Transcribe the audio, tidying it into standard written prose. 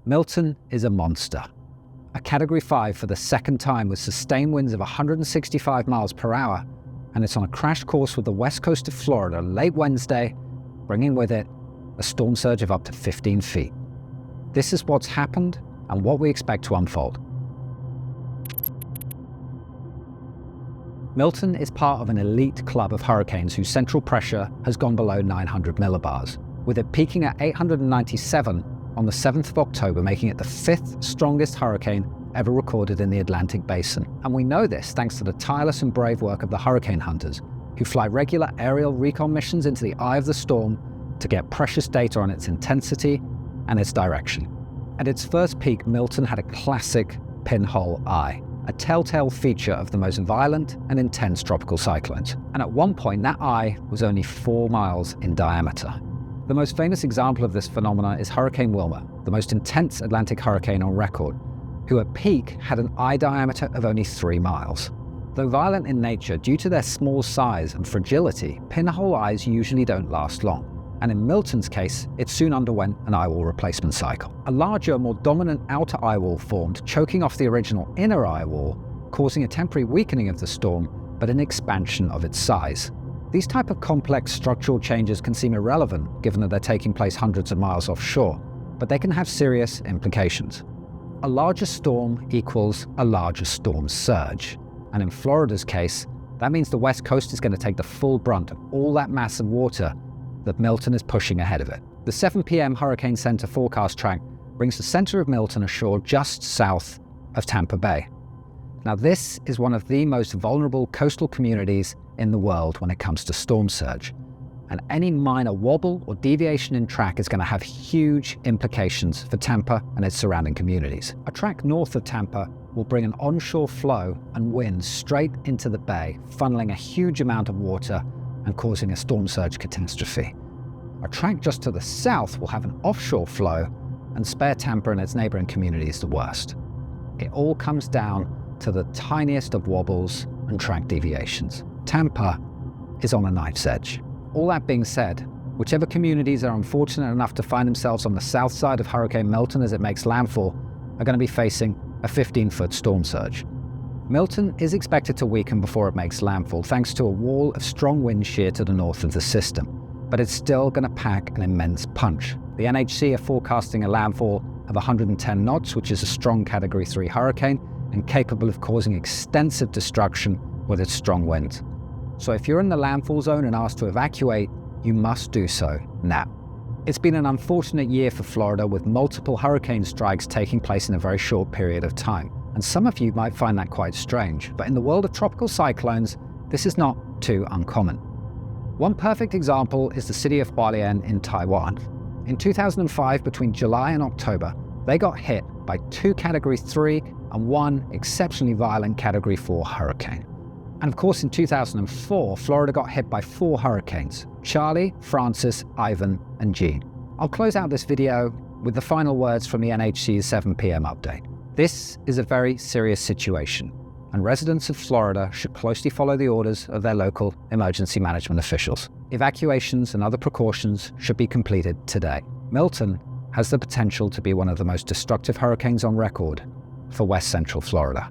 Milton is a monster. A Category 5 for the second time with sustained winds of 165 miles per hour, and it's on a crash course with the west coast of Florida late Wednesday, bringing with it a storm surge of up to 15 feet. This is what's happened and what we expect to unfold. Milton is part of an elite club of hurricanes whose central pressure has gone below 900 millibars, with it peaking at 897 on the 7th of October, making it the 5th strongest hurricane ever recorded in the Atlantic Basin. And we know this thanks to the tireless and brave work of the hurricane hunters, who fly regular aerial recon missions into the eye of the storm to get precious data on its intensity and its direction. At its first peak, Milton had a classic pinhole eye, a telltale feature of the most violent and intense tropical cyclones. And at one point, that eye was only 4 miles in diameter. The most famous example of this phenomenon is Hurricane Wilma, the most intense Atlantic hurricane on record, who at peak had an eye diameter of only 3 miles. Though violent in nature, due to their small size and fragility, pinhole eyes usually don't last long. And in Milton's case, it soon underwent an eyewall replacement cycle. A larger, more dominant outer eyewall formed, choking off the original inner eyewall, causing a temporary weakening of the storm, but an expansion of its size. These type of complex structural changes can seem irrelevant, given that they're taking place hundreds of miles offshore, but they can have serious implications. A larger storm equals a larger storm surge. And in Florida's case, that means the west coast is going to take the full brunt of all that mass of water that Milton is pushing ahead of it. The 7 p.m. Hurricane Center forecast track brings the center of Milton ashore just south of Tampa Bay. Now, this is one of the most vulnerable coastal communities in the world when it comes to storm surge. And any minor wobble or deviation in track is going to have huge implications for Tampa and its surrounding communities. A track north of Tampa will bring an onshore flow and wind straight into the bay, funneling a huge amount of water and causing a storm surge catastrophe. A track just to the south will have an offshore flow and spare Tampa and its neighboring communities the worst. It all comes down to the tiniest of wobbles and track deviations. Tampa is on a knife's edge. All that being said, whichever communities are unfortunate enough to find themselves on the south side of Hurricane Milton as it makes landfall are going to be facing a 15-foot storm surge. Milton is expected to weaken before it makes landfall thanks to a wall of strong wind shear to the north of the system, but it's still going to pack an immense punch. The NHC are forecasting a landfall of 110 knots, which is a strong Category 3 hurricane and capable of causing extensive destruction with its strong winds. So if you're in the landfall zone and asked to evacuate, you must do so now. It's been an unfortunate year for Florida, with multiple hurricane strikes taking place in a very short period of time. And some of you might find that quite strange, but in the world of tropical cyclones, this is not too uncommon. One perfect example is the city of Hualien in Taiwan. In 2005, between July and October, they got hit by 2 Category 3 and 1 exceptionally violent Category 4 hurricane. And of course, in 2004, Florida got hit by 4 hurricanes: Charlie, Francis, Ivan, and Jean. I'll close out this video with the final words from the NHC's 7 p.m. update. This is a very serious situation, and residents of Florida should closely follow the orders of their local emergency management officials. Evacuations and other precautions should be completed today. Milton has the potential to be one of the most destructive hurricanes on record for West Central Florida.